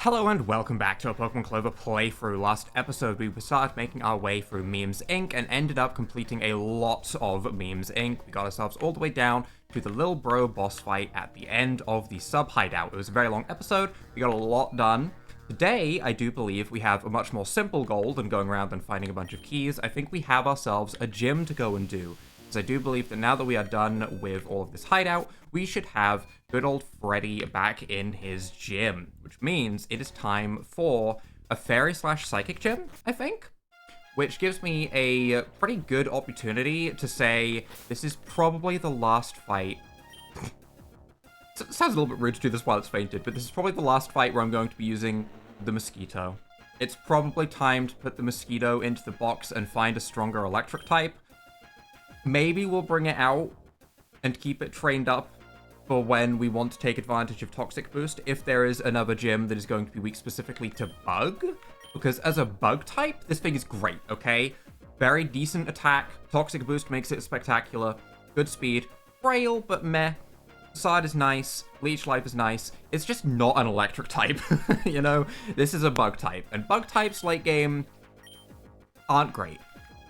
Hello and welcome back to a Pokemon Clover playthrough. Last episode we started making our way through Memes Inc. and ended up completing a lot of Memes Inc. We got ourselves all the way down to the Little Bro boss fight at the end of the sub-hideout. It was a very long episode, we got a lot done. Today, I do believe we have a much more simple goal than going around and finding a bunch of keys. I think we have ourselves a gym to go and do. Because I do believe that now that we are done with all of this hideout, we should have good old Freddie back in his gym, which means it is time for a fairy/psychic gym, I think, which gives me a pretty good opportunity to say this is probably the last fight. It sounds a little bit rude to do this while it's fainted, but this is probably the last fight where I'm going to be using the Mosquito. It's probably time to put the Mosquito into the box and find a stronger electric type. Maybe we'll bring it out and keep it trained up for when we want to take advantage of Toxic Boost, if there is another gym that is going to be weak specifically to Bug. Because as a Bug type, this thing is great, okay? Very decent attack, Toxic Boost makes it spectacular, good speed, frail but meh, Facade is nice, Leech Life is nice, it's just not an electric type, you know? This is a Bug type, and Bug types late game aren't great.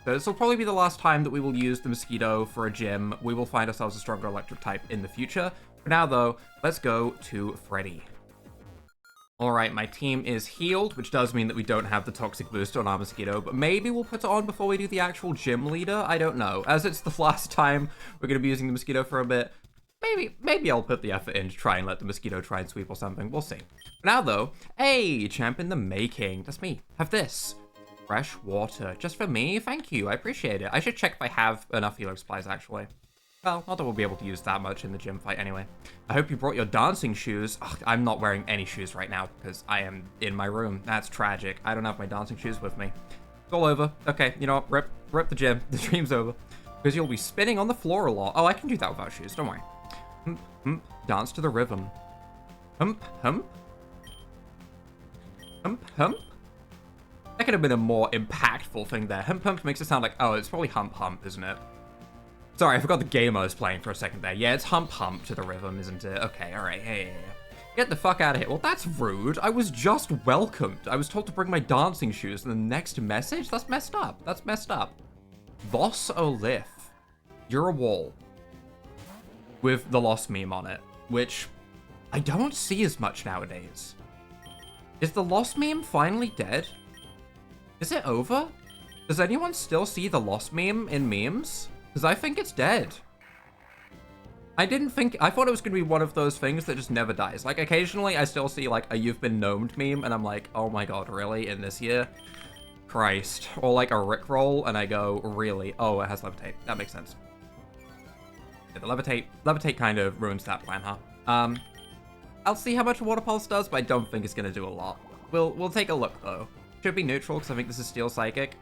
So this will probably be the last time that we will use the Mosquito for a gym. We will find ourselves a stronger electric type in the future. For now, though, let's go to Freddie. Alright, my team is healed, which does mean that we don't have the Toxic Boost on our Mosquito, but maybe we'll put it on before we do the actual gym leader? I don't know. As it's the last time we're going to be using the Mosquito for a bit, maybe I'll put the effort in to try and let the Mosquito try and sweep or something. We'll see. For now, though, hey, champ in the making. That's me. Have this. Fresh water. Just for me? Thank you. I appreciate it. I should check if I have enough healer supplies, actually. Well, not that we'll be able to use that much in the gym fight anyway. I hope you brought your dancing shoes. Ugh, I'm not wearing any shoes right now because I am in my room. That's tragic. I don't have my dancing shoes with me. It's all over. Okay, you know what? Rip the gym. The dream's over. Because you'll be spinning on the floor a lot. Oh, I can do that without shoes. Don't worry. Hump, hump. Dance to the rhythm. Hump, hump. Hump, hump. That could have been a more impactful thing there. Hump Hump makes it sound like, oh, it's probably Hump Hump, isn't it? Sorry, I forgot the game I was playing for a second there. Yeah, it's Hump Hump to the rhythm, isn't it? Okay, alright, hey. Get the fuck out of here. Well, that's rude. I was just welcomed. I was told to bring my dancing shoes in the next message? That's messed up. That's messed up. Boss Olith. You're a wall. With the Lost meme on it, which I don't see as much nowadays. Is the Lost meme finally dead? Is it over? Does anyone still see the Lost meme in memes? Because I think it's dead. I thought it was going to be one of those things that just never dies. Like, occasionally I still see, like, a You've Been Gnomed meme, and I'm like, oh my god, really? In this year? Christ. Or, like, a Rickroll, and I go, really? Oh, it has Levitate. That makes sense. Yeah, the Levitate kind of ruins that plan, huh? I'll see how much Water Pulse does, but I don't think it's going to do a lot. We'll take a look, though. Should be neutral, because I think this is Steel Psychic.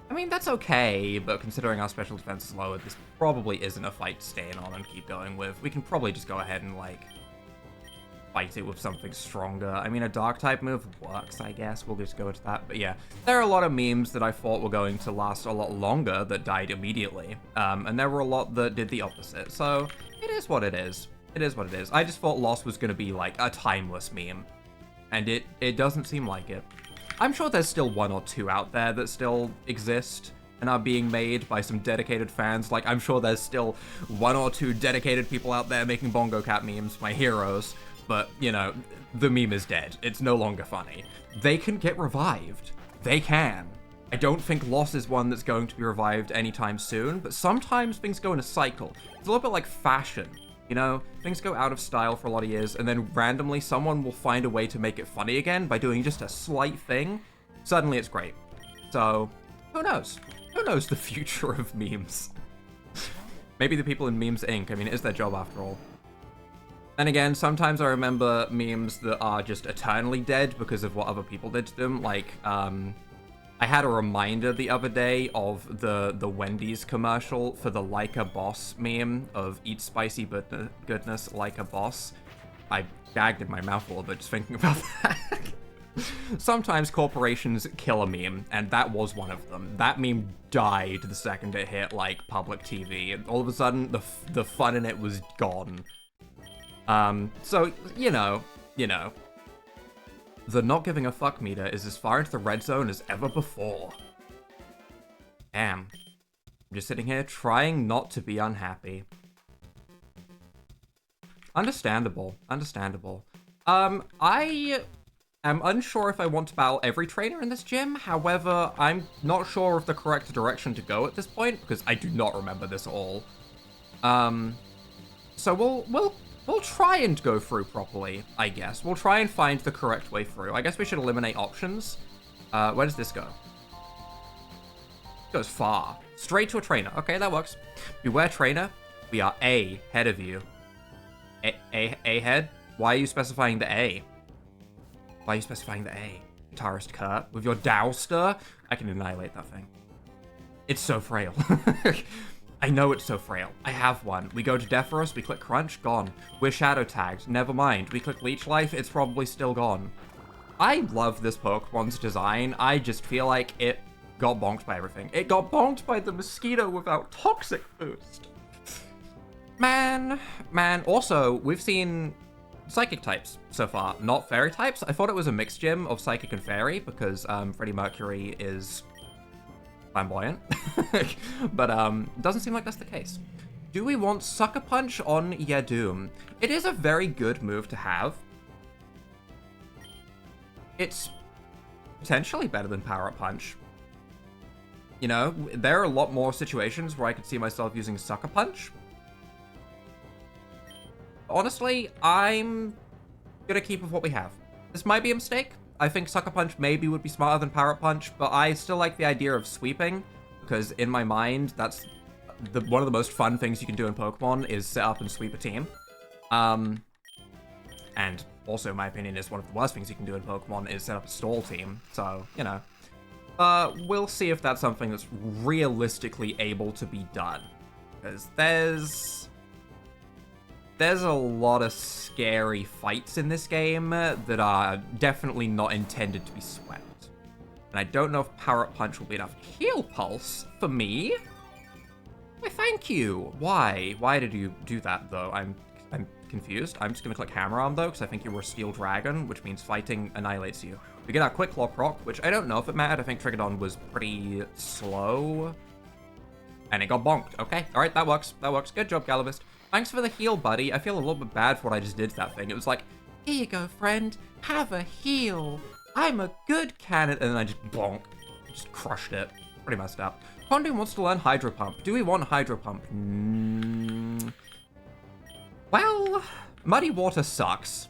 I mean, that's okay, but considering our special defense is lower, this probably isn't a fight to stay in on and keep going with. We can probably just go ahead and, like, fight it with something stronger. I mean, a Dark-type move works, I guess. We'll just go into that. But yeah, there are a lot of memes that I thought were going to last a lot longer that died immediately. And there were a lot that did the opposite. So, it is what it is. It is what it is. I just thought Lost was going to be, like, a timeless meme. And it doesn't seem like it. I'm sure there's still one or two out there that still exist and are being made by some dedicated fans. Like, I'm sure there's still one or two dedicated people out there making Bongo Cat memes, my heroes. But, you know, the meme is dead. It's no longer funny. They can get revived. They can. I don't think Lost is one that's going to be revived anytime soon, but sometimes things go in a cycle. It's a little bit like fashion. You know, things go out of style for a lot of years, and then randomly someone will find a way to make it funny again by doing just a slight thing. Suddenly it's great. So, who knows? Who knows the future of memes? Maybe the people in Memes Inc. I mean, it is their job after all. And again, sometimes I remember memes that are just eternally dead because of what other people did to them. Like, I had a reminder the other day of the Wendy's commercial for the Like a Boss meme of eat spicy goodness like a boss. I gagged in my mouth a little bit just thinking about that. Sometimes corporations kill a meme, and that was one of them. That meme died the second it hit, like, public TV. And all of a sudden, the fun in it was gone. So, you know. The not giving a fuck meter is as far into the red zone as ever before. Damn. I'm just sitting here trying not to be unhappy. Understandable. Understandable. I am unsure if I want to battle every trainer in this gym. However, I'm not sure of the correct direction to go at this point because I do not remember this at all. So we'll try and go through properly, I guess. We'll try and find the correct way through. I guess we should eliminate options. Where does this go? It goes far. Straight to a trainer. Okay, that works. Beware trainer. We are A head of you. A head? Why are you specifying the A? Why are you specifying the A? Guitarist Kurt, with your Dowster? I can annihilate that thing. It's so frail. I know it's so frail. I have one. We go to Deathorus, we click Crunch, gone. We're shadow tagged, never mind. We click Leech Life, it's probably still gone. I love this Pokemon's design. I just feel like it got bonked by everything. It got bonked by the Mosquito without Toxic Boost. Man. Also, we've seen Psychic types so far, not Fairy types. I thought it was a mixed gym of Psychic and Fairy because Freddie Mercury is flamboyant. But doesn't seem like that's the case. Do we want Sucker Punch on Yadoom? It is a very good move to have. It's potentially better than Power Up Punch. You know, there are a lot more situations where I could see myself using Sucker Punch. Honestly, I'm gonna keep with what we have. This might be a mistake. I think Sucker Punch maybe would be smarter than Power Up Punch, but I still like the idea of sweeping, because in my mind, that's one of the most fun things you can do in Pokemon is set up and sweep a team. And also, in my opinion, is one of the worst things you can do in Pokemon is set up a stall team. So, you know. We'll see if that's something that's realistically able to be done. Because there's a lot of scary fights in this game that are definitely not intended to be swept. And I don't know if Power Up Punch will be enough. Heal Pulse for me? Why, thank you. Why? Why did you do that, though? I'm confused. I'm just going to click Hammer Arm, though, because I think you were Steel Dragon, which means fighting annihilates you. We get our Quick Claw proc, which I don't know if it mattered. I think Trigodon was pretty slow. And it got bonked. Okay, alright, that works. That works. Good job, Galvist. Thanks for the heal, buddy. I feel a little bit bad for what I just did to that thing. It was like, here you go, friend. Have a heal. I'm a good candidate. And then I just bonk. Just crushed it. Pretty messed up. Kondu wants to learn Hydro Pump. Do we want Hydro Pump? Well, Muddy Water sucks.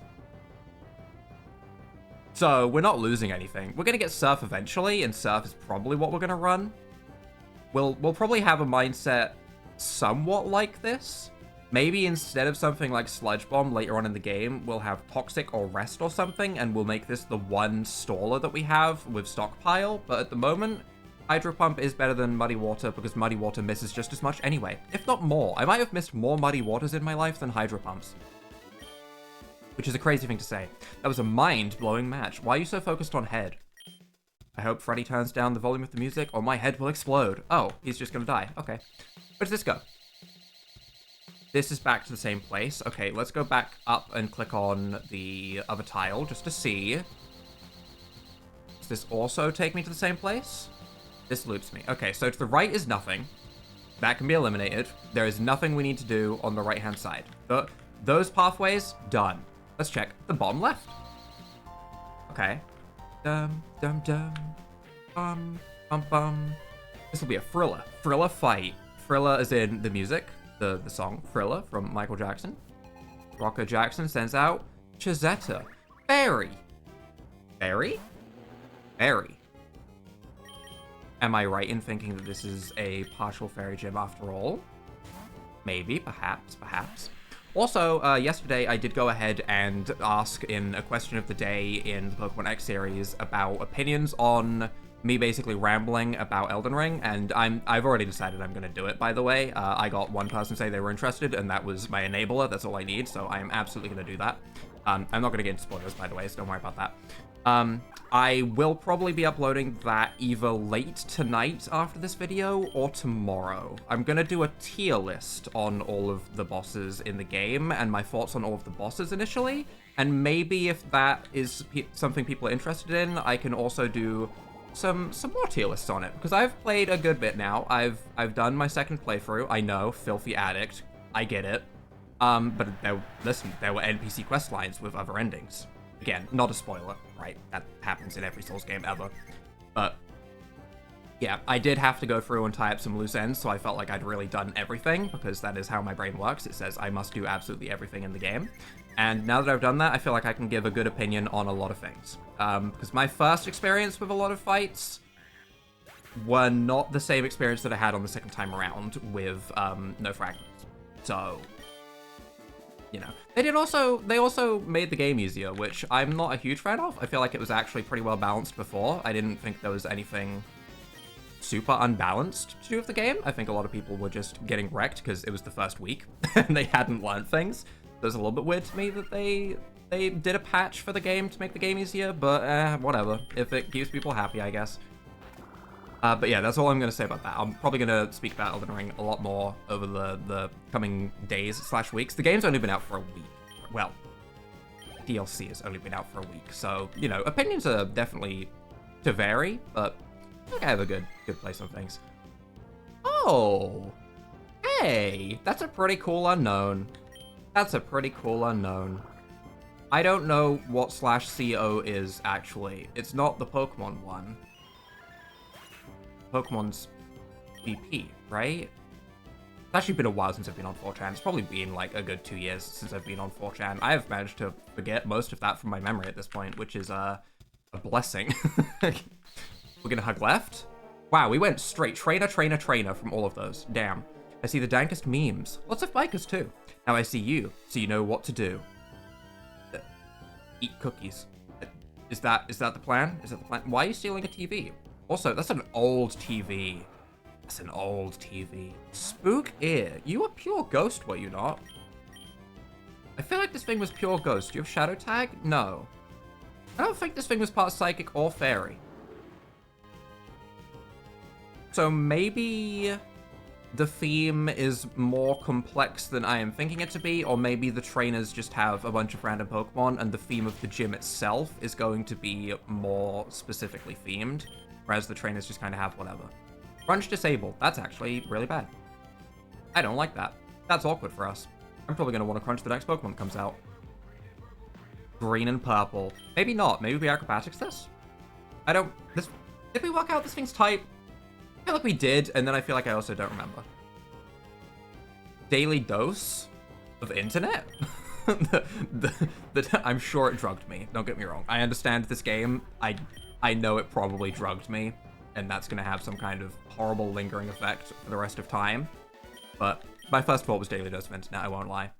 So, we're not losing anything. We're going to get Surf eventually, and Surf is probably what we're going to run. We'll probably have a mindset somewhat like this. Maybe instead of something like Sludge Bomb later on in the game, we'll have Toxic or Rest or something, and we'll make this the one staller that we have with Stockpile. But at the moment, Hydro Pump is better than Muddy Water because Muddy Water misses just as much anyway, if not more. I might have missed more Muddy Waters in my life than Hydro Pumps. Which is a crazy thing to say. That was a mind-blowing match. Why are you so focused on head? I hope Freddie turns down the volume of the music or my head will explode. Oh, he's just gonna die. Okay. Where does this go? This is back to the same place. Okay, let's go back up and click on the other tile just to see. Does this also take me to the same place? This loops me. Okay, so to the right is nothing. That can be eliminated. There is nothing we need to do on the right-hand side. Those pathways, done. Let's check the bottom left. Okay. Dum, dum, dum. Bum, bum, bum. This will be a Thriller. Thriller fight. Thriller is in the music, the song Thriller from Michael Jackson. Rocco Jackson sends out Chizetta. Fairy. Fairy? Fairy. Am I right in thinking that this is a partial fairy gym after all? Maybe, perhaps. Also, yesterday I did go ahead and ask in a question of the day in the Pokemon X series about opinions on me basically rambling about Elden Ring, and I've already decided I'm gonna do it, by the way. I got one person say they were interested, and that was my enabler. That's all I need, so I am absolutely gonna do that. I'm not gonna get into spoilers, by the way, so don't worry about that. I will probably be uploading that either late tonight after this video or tomorrow. I'm gonna do a tier list on all of the bosses in the game and my thoughts on all of the bosses initially. And maybe if that is something people are interested in, I can also do some more tier lists on it, because I've played a good bit now. I've done my second playthrough. I know, filthy addict. I get it. But listen, there were NPC quest lines with other endings. Again, not a spoiler, right? That happens in every Souls game ever. But yeah, I did have to go through and tie up some loose ends, so I felt like I'd really done everything, because that is how my brain works. It says I must do absolutely everything in the game. And now that I've done that, I feel like I can give a good opinion on a lot of things. Because my first experience with a lot of fights were not the same experience that I had on the second time around with no fragments. So, you know. They also made the game easier, which I'm not a huge fan of. I feel like it was actually pretty well balanced before. I didn't think there was anything super unbalanced to do with the game. I think a lot of people were just getting wrecked because it was the first week and they hadn't learned things. It was a little bit weird to me that they did a patch for the game to make the game easier, but whatever. If it keeps people happy, I guess. But yeah, that's all I'm going to say about that. I'm probably going to speak about Elden Ring a lot more over the coming days/weeks. The game's only been out for a week. Well, DLC has only been out for a week, so, you know, opinions are definitely to vary, but I think I have a good place on things. Oh! Hey! That's a pretty cool unknown. That's a pretty cool unknown. I don't know what /CO is, actually. It's not the Pokemon one. Pokemon's VP, right? It's actually been a while since I've been on 4chan. It's probably been like a good 2 years since I've been on 4chan. I have managed to forget most of that from my memory at this point, which is a blessing. We're gonna hug left. Wow, we went straight trainer from all of those. Damn. I see the dankest memes. Lots of bikers too. Now I see you, so you know what to do. Eat cookies. Is that the plan? Is that the plan? Why are you stealing a TV? Also, that's an old TV. That's an old TV. Spook ear. You were pure ghost, were you not? I feel like this thing was pure ghost. Do you have shadow tag? No. I don't think this thing was part psychic or fairy. So maybe the theme is more complex than I am thinking it to be, or maybe the trainers just have a bunch of random Pokemon and the theme of the gym itself is going to be more specifically themed, whereas the trainers just kind of have whatever. Crunch disabled. That's actually really bad. I don't like that. That's awkward for us. I'm probably going to want to crunch the next Pokemon that comes out. Green and purple. Maybe not. Maybe we acrobatics this? Did we work out this thing's type? I feel like we did, and then I feel like I also don't remember. Daily dose of internet? I'm sure it drugged me. Don't get me wrong. I understand this game. I know it probably drugged me, and that's going to have some kind of horrible lingering effect for the rest of time. But my first thought was daily dose of internet, I won't lie.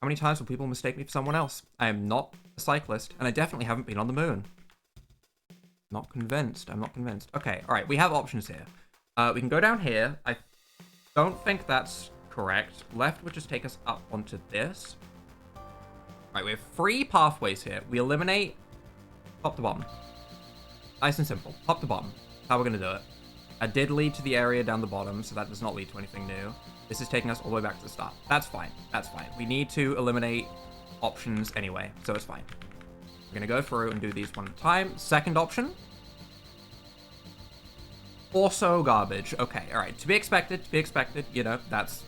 How many times will people mistake me for someone else? I am not a cyclist, and I definitely haven't been on the moon. Not convinced. I'm not convinced. Okay, all right. We have options here. We can go down here. I don't think that's correct. Left would just take us up onto this. All right, we have 3 pathways here. We eliminate top to bottom. Nice and simple. Top to bottom. That's how we're going to do it. I did lead to the area down the bottom, so that does not lead to anything new. This is taking us all the way back to the start. That's fine. That's fine. We need to eliminate options anyway, so it's fine. We're going to go through and do these one at a time. Second option. Also garbage. Okay, all right. To be expected. You know, that's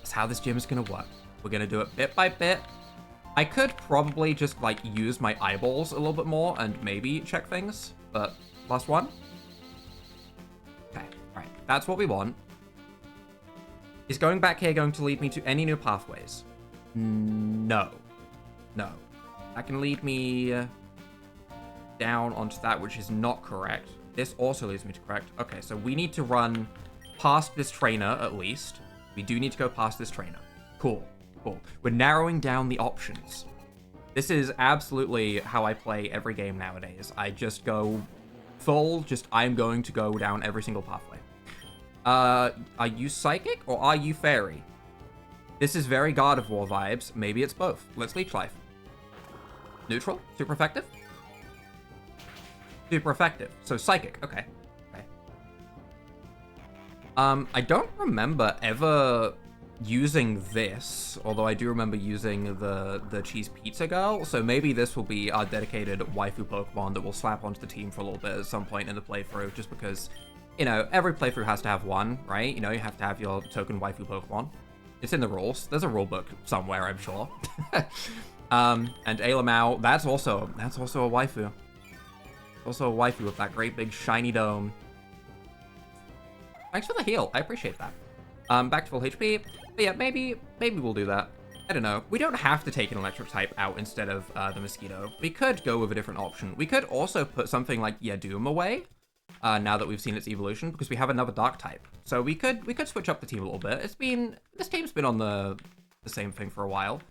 how this gym is going to work. We're going to do it bit by bit. I could probably just, like, use my eyeballs a little bit more and maybe check things, but last one. Okay, all right. That's what we want. Is going back here going to lead me to any new pathways? No. No. That can lead me down onto that, which is not correct. This also leads me to correct. Okay, so we need to run past this trainer, at least. We do need to go past this trainer. Cool. Cool. We're narrowing down the options. This is absolutely how I play every game nowadays. I just go full, I'm going to go down every single pathway. Are you psychic or are you fairy? This is very God of War vibes. Maybe it's both. Let's leech life. Neutral? Super effective? Super effective. So psychic. Okay. Okay. I don't remember ever using this, although I do remember using the cheese pizza girl, so maybe this will be our dedicated waifu Pokemon that we'll slap onto the team for a little bit at some point in the playthrough, just because, you know, every playthrough has to have one, right? You know, you have to have your token waifu Pokemon. It's in the rules. There's a rule book somewhere, I'm sure. And Ailamau, that's also a waifu. Also a waifu with that great big shiny dome. Thanks for the heal. I appreciate that. Back to full HP. But yeah, maybe we'll do that. I don't know. We don't have to take an electric type out instead of the Mosquito. We could go with a different option. We could also put something like Yadoom away, now that we've seen its evolution, because we have another dark type. So we could switch up the team a little bit. This team's been on the same thing for a while.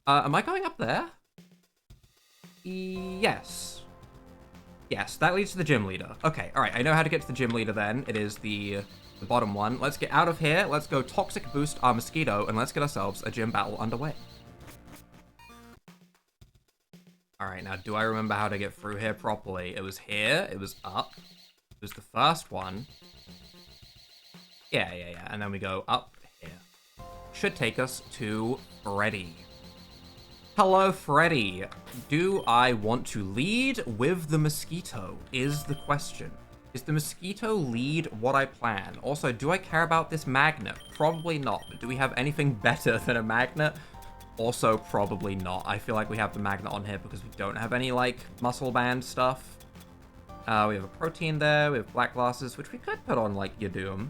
Am I going up there? Yes. Yes, that leads to the gym leader. Okay, all right. I know how to get to the gym leader then. It is the bottom one. Let's get out of here. Let's go Toxic Boost our Mosquito, and let's get ourselves a gym battle underway. All right, now do I remember how to get through here properly? It was here. It was up. It was the first one. Yeah. And then we go up here. Should take us to Freddie. Hello, Freddie. Do I want to lead with the Mosquito is the question. Is the Mosquito lead what I plan? Also, do I care about this magnet? Probably not, but do we have anything better than a magnet? Also, probably not. I feel like we have the magnet on here because we don't have any, like, muscle band stuff. We have a protein there, we have black glasses, which we could put on, like, Yadoom.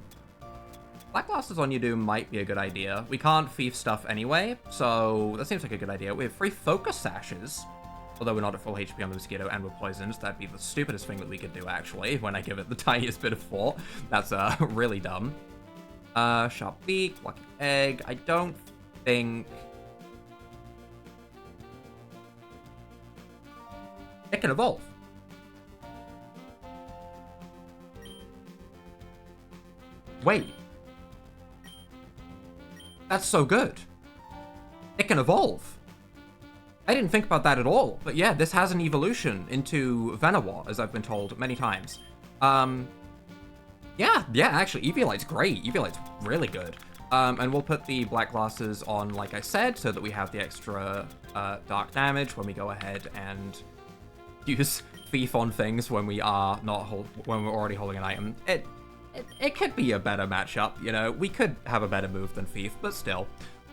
Black glasses on Yadoom might be a good idea. We can't thief stuff anyway, so that seems like a good idea. We have 3 focus sashes. Although we're not at full HP on the Mosquito and we're poisoned, that'd be the stupidest thing that we could do, actually, when I give it the tiniest bit of thought. That's really dumb. Sharp Beak, Lucky Egg. I don't think... it can evolve. Wait. That's so good. It can evolve. I didn't think about that at all, but yeah, this has an evolution into Venawar, as I've been told many times. Yeah, actually, Eviolite's great. Eviolite's really good. And we'll put the black glasses on, like I said, so that we have the extra dark damage when we go ahead and use Thief on things when we are not when we're already holding an item. It could be a better matchup, you know. We could have a better move than Thief, but still.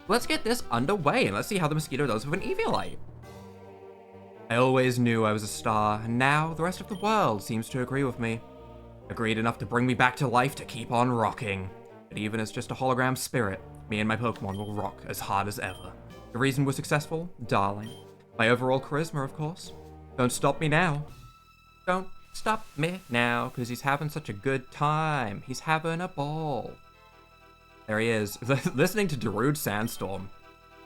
Let's get this underway, and let's see how the Mosquito does with an Eviolite. I always knew I was a star, and now the rest of the world seems to agree with me. Agreed enough to bring me back to life to keep on rocking. But even as just a hologram spirit, me and my Pokemon will rock as hard as ever. The reason we're successful? Darling. My overall charisma, of course. Don't stop me now. Don't stop me now, because he's having such a good time. He's having a ball. There he is, listening to Darude Sandstorm.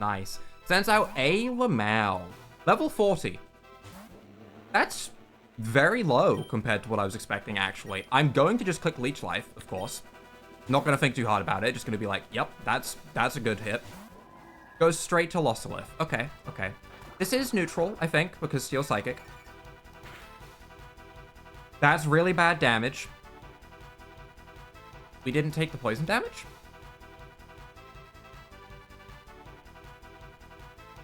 Nice. Sends out a Lamau. Level 40. That's very low compared to what I was expecting, actually. I'm going to just click Leech Life, of course. Not going to think too hard about it. Just going to be like, yep, that's a good hit. Goes straight to Lossalith. Okay. This is neutral, I think, because Steel Psychic. That's really bad damage. We didn't take the poison damage?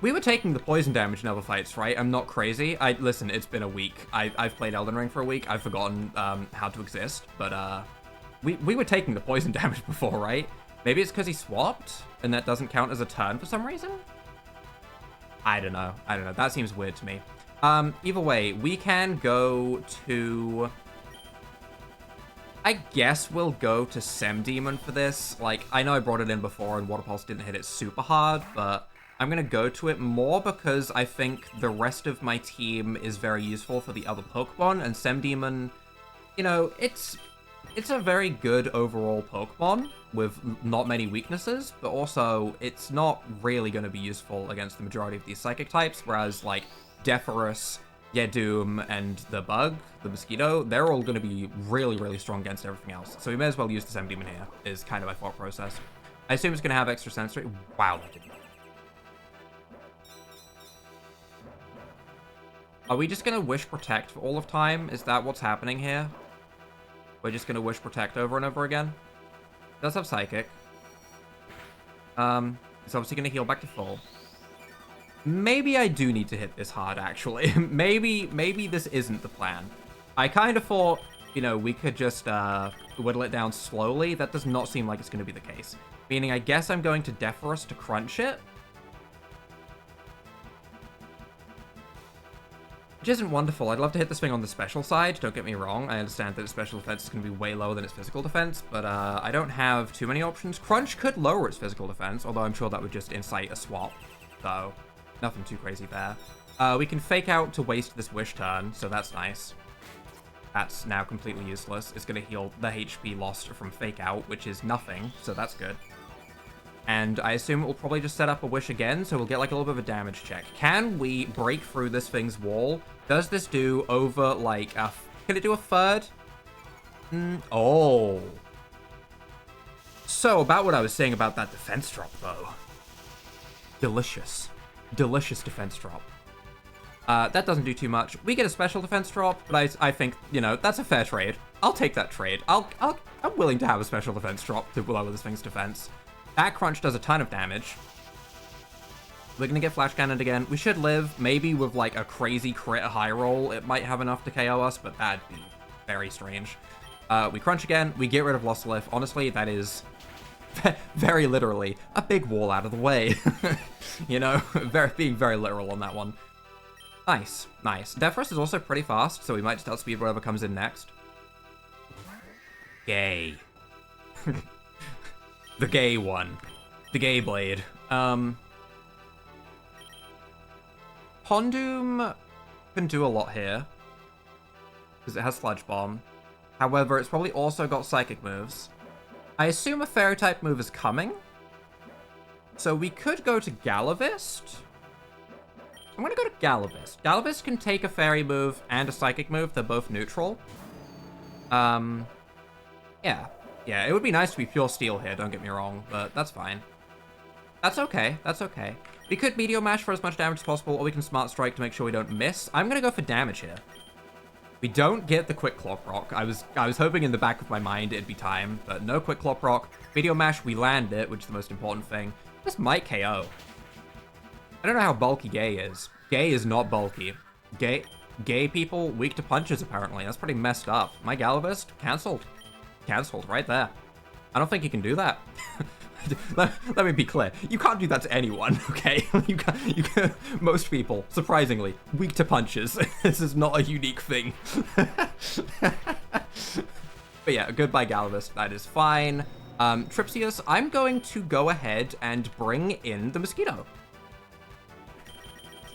We were taking the poison damage in other fights, right? I'm not crazy. Listen, it's been a week. I've played Elden Ring for a week. I've forgotten how to exist, but we were taking the poison damage before, right? Maybe it's because he swapped, and that doesn't count as a turn for some reason? I don't know. That seems weird to me. Either way, we can go to... I guess we'll go to Semdemon for this. Like, I know I brought it in before, and Water Pulse didn't hit it super hard, but... I'm going to go to it more because I think the rest of my team is very useful for the other Pokemon, and Semdemon, you know, it's a very good overall Pokemon with not many weaknesses, but also it's not really going to be useful against the majority of these Psychic types, whereas, like, Deathorus, Yadoom, and the Bug, the Mosquito, they're all going to be really, really strong against everything else. So we may as well use the Semdemon here, is kind of my thought process. I assume it's going to have extra sensory. Wow, that didn't. Are we just going to Wish Protect for all of time? Is that what's happening here? We're just going to Wish Protect over and over again? It does have Psychic. It's obviously going to heal back to full. Maybe I do need to hit this hard, actually. maybe this isn't the plan. I kind of thought, you know, we could just whittle it down slowly. That does not seem like it's going to be the case. Meaning, I guess I'm going to Deathorus to crunch it. Which isn't wonderful. I'd love to hit this thing on the special side, don't get me wrong. I understand that its special defense is going to be way lower than its physical defense, but I don't have too many options. Crunch could lower its physical defense, although I'm sure that would just incite a swap. So, nothing too crazy there. We can fake out to waste this wish turn, so that's nice. That's now completely useless. It's going to heal the HP lost from fake out, which is nothing, so that's good. And I assume it will probably just set up a wish again, so we'll get like a little bit of a damage check. Can we break through this thing's wall? Does this do over like a... Can it do a third? Oh. So, about what I was saying about that defense drop, though. Delicious. Delicious defense drop. That doesn't do too much. We get a special defense drop, but I think, you know, that's a fair trade. I'll take that trade. I'm willing to have a special defense drop to lower this thing's defense. That crunch does a ton of damage. We're going to get flash cannoned again. We should live. Maybe with like a crazy crit high roll, it might have enough to KO us, but that'd be very strange. We crunch again. We get rid of Luxxra. Honestly, that is very literally a big wall out of the way. You know, being very literal on that one. Nice, nice. Deathorus is also pretty fast, so we might just outspeed whatever comes in next. Gay. The gay one. The gay blade. Hondoom can do a lot here. Because it has Sludge Bomb. However, it's probably also got Psychic moves. I assume a Fairy type move is coming. So we could go to Galavist. I'm going to go to Galavist. Galavist can take a Fairy move and a Psychic move. They're both neutral. Yeah. Yeah, it would be nice to be pure steel here, don't get me wrong, but that's fine. That's okay, that's okay. We could Meteor Mash for as much damage as possible, or we can Smart Strike to make sure we don't miss. I'm gonna go for damage here. We don't get the Quick Claw proc. I was hoping in the back of my mind it'd be time, but no Quick Claw proc. Meteor Mash, we land it, which is the most important thing. This might KO. I don't know how bulky Gay is. Gay is not bulky. Gay people weak to punches, apparently. That's pretty messed up. My Galavist, cancelled. Cancelled right there. I don't think you can do that. let me be clear. You can't do that to anyone, okay? You can, most people, surprisingly, weak to punches. This is not a unique thing. But yeah, goodbye Galavist. That is fine. Tripsius, I'm going to go ahead and bring in the Mosquito.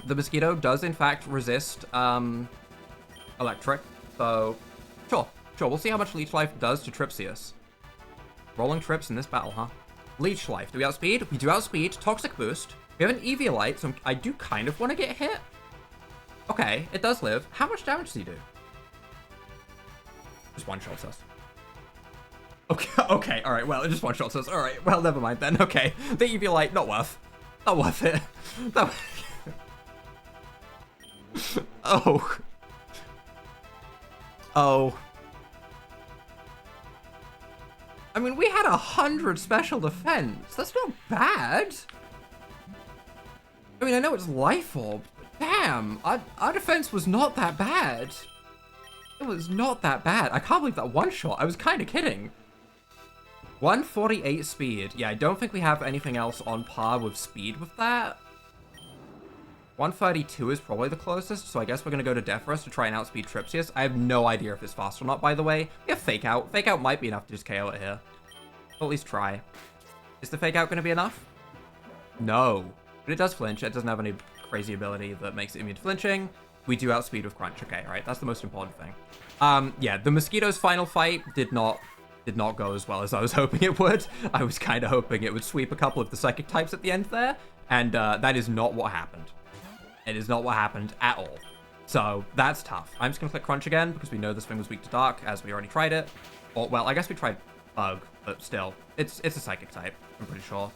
The Mosquito does, in fact, resist electric, so sure. Sure, we'll see how much Leech Life does to Tripsius. Rolling trips in this battle, huh? Leech Life. Do we outspeed? We do outspeed. Toxic Boost. We have an Eviolite, so I do kind of want to get hit. Okay, it does live. How much damage does he do? Just one-shots us. Okay, alright, well, it just one-shots us. Alright, well, never mind then. Okay, the Eviolite, not worth. Not worth it. Oh. Oh. I mean, we had 100 special defense. That's not bad. I mean, I know it's Life Orb, but damn, our defense was not that bad. It was not that bad. I can't believe that one shot. I was kind of kidding. 148 speed. Yeah, I don't think we have anything else on par with speed with that. 132 is probably the closest, so I guess we're going to go to Deathorus to try and outspeed Tripsius. I have no idea if it's fast or not, by the way. We have Fake Out. Fake Out might be enough to just KO it here. We'll at least try. Is the Fake Out going to be enough? No. But it does flinch. It doesn't have any crazy ability that makes it immune to flinching. We do outspeed with Crunch. Okay, right. That's the most important thing. Yeah, the Mosquito's final fight did not go as well as I was hoping it would. I was kind of hoping it would sweep a couple of the Psychic types at the end there, and that is not what happened. It is not what happened at all. So that's tough. I'm just going to click Crunch again because we know this thing was weak to Dark as we already tried it. Or, well, I guess we tried Bug, but still. It's a Psychic type, I'm pretty sure.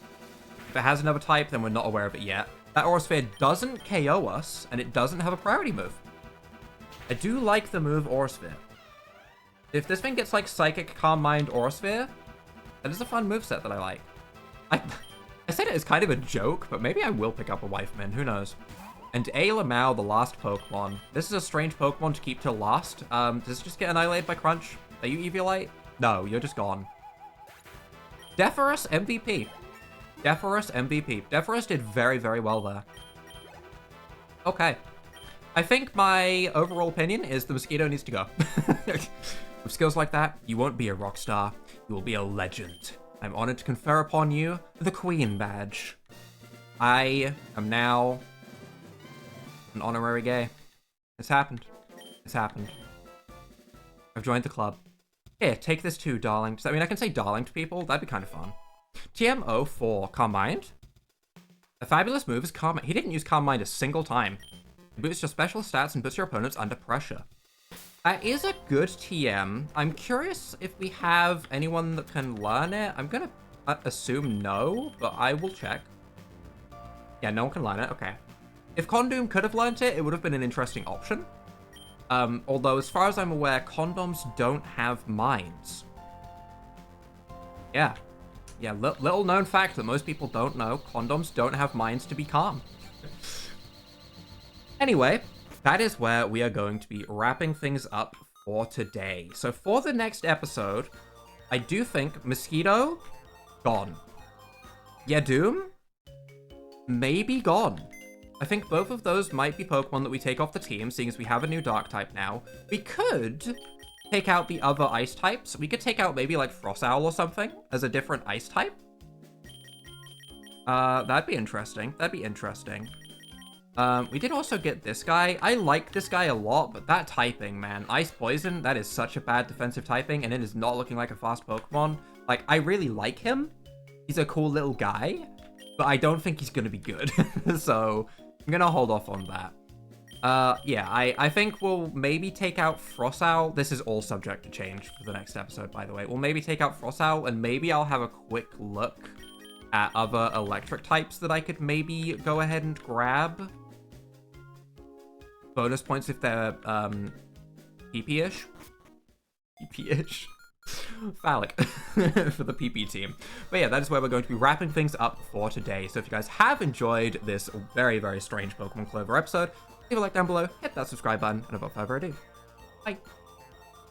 If it has another type, then we're not aware of it yet. That Aura Sphere doesn't KO us, and it doesn't have a priority move. I do like the move Aura Sphere. If this thing gets like Psychic, Calm Mind, Aura Sphere, that is a fun moveset that I like. I said it as kind of a joke, but maybe I will pick up a Wifeman, who knows. And Alamau, the last Pokemon. This is a strange Pokemon to keep till last. Does this just get annihilated by Crunch? Are you Eviolite? No, you're just gone. Deathorus MVP. Deathorus MVP. Deathorus did very, very well there. Okay. I think my overall opinion is the Mosquito needs to go. With skills like that, you won't be a rock star. You will be a legend. I'm honored to confer upon you the Queen Badge. I am now an honorary gay. It's happened. It's happened. I've joined the club. Here, take this too, darling. Does that mean I can say darling to people? That'd be kind of fun. TMO for Calm Mind. A fabulous move is Calm Mind. He didn't use Calm Mind a single time. It boosts your special stats and puts your opponents under pressure. That is a good TM. I'm curious if we have anyone that can learn it. I'm gonna assume no, but I will check. Yeah, no one can learn it. Okay. If Condoom could have learned it, it would have been an interesting option. Although, as far as I'm aware, condoms don't have minds. Yeah. Yeah, little known fact that most people don't know. Condoms don't have minds to be calm. Anyway, that is where we are going to be wrapping things up for today. So for the next episode, I do think Mosquito, gone. Yadoom, maybe gone. I think both of those might be Pokemon that we take off the team, seeing as we have a new Dark type now. We could take out the other Ice types. We could take out maybe like Frostowl or something as a different Ice type. That'd be interesting. That'd be interesting. We did also get this guy. I like this guy a lot, but that typing, man. Ice Poison, that is such a bad defensive typing, and it is not looking like a fast Pokemon. Like, I really like him. He's a cool little guy, but I don't think he's gonna be good. So, I'm gonna hold off on that. Yeah, I think we'll maybe take out Frostowl. This is all subject to change for the next episode, by the way. We'll maybe take out Frostowl, and maybe I'll have a quick look at other electric types that I could maybe go ahead and grab. Bonus points if they're, PP-ish. PP-ish. Phallic for the PP team. But yeah, that is where we're going to be wrapping things up for today. So if you guys have enjoyed this very, very strange Pokemon Clover episode, leave a like down below, hit that subscribe button, and without further ado, bye.